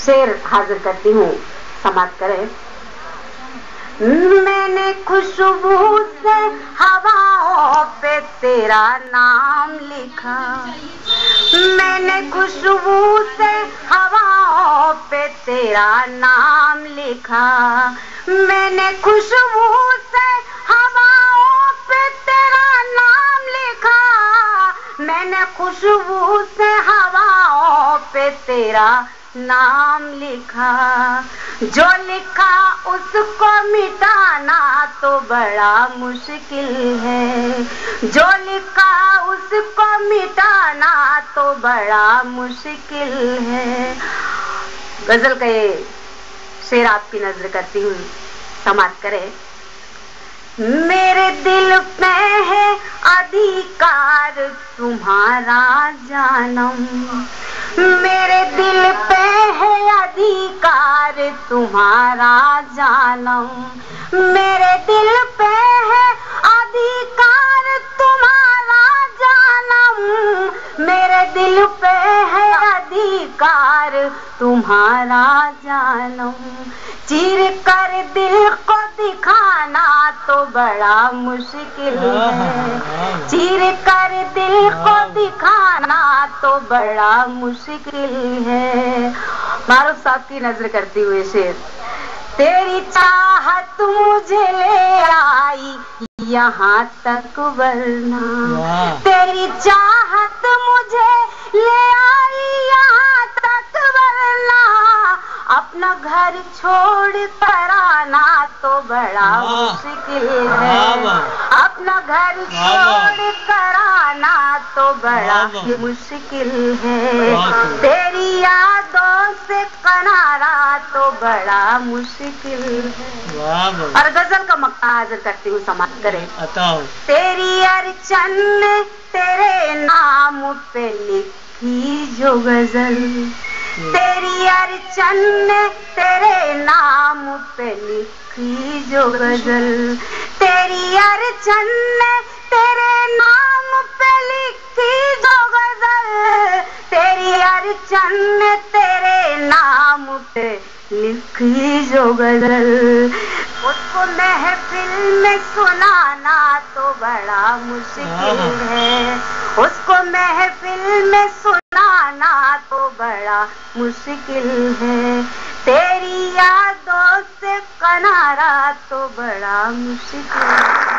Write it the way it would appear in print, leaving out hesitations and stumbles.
शेर हाजिर करती हूँ, समाप्त करें। मैंने खुशबू से हवाओं पे तेरा नाम लिखा, मैंने खुशबू से हवाओं पे तेरा नाम लिखा, मैंने खुशबू से हवाओं पे तेरा नाम लिखा, मैंने खुशबू से हवाओं पे तेरा नाम लिखा। जो लिखा उसको मिटाना तो बड़ा मुश्किल है, जो लिखा उसको मिटाना तो बड़ा मुश्किल है। गजल का ये शेर आपकी नजर करती हुई समाप्त करें। मेरे दिल पे है अधिकार तुम्हारा जानम, मेरे दिल पे है अधिकार तुम्हारा जानम, मेरे दिल पे है अधिकार तुम्हारा जानम, मेरे दिल पे है अधिकार तुम्हारा जानम। चीर कर दिल को दिखाना तो बड़ा मुश्किल है, चीर कर दिल को दिखाना तो बड़ा मुश्किल है। मारूफ साहब की नजर करती हुए शेर। तेरी चाहत मुझे ले आई यहाँ तक वरना, तेरी चाहत मुझे ले आई यहाँ तक वरना, अपना घर छोड़ कर आना तो बड़ा मुश्किल है, अपना घर छोड़ कर आना तो बड़ा मुश्किल है। तेरी यादों से किनारा तो बड़ा मुश्किल है। और गजल का मक्ता हाजिर करती हूँ, समाप्त करें। तेरी अर्चन तेरे नाम पे लिखी जो गजल, तेरी अर्चन तेरे नाम पे लिखी जो गजल, तेरी अर्चन तेरे नाम पे लिखी जो गजल, तेरी अर्चन तेरे नाम पे लिखी जो गजल। उसको महफिल में सुनाना तो बड़ा मुश्किल है, उसको महफिल में सुनाना तो बड़ा मुश्किल है। तेरी यादों से किनारा तो बड़ा मुश्किल है।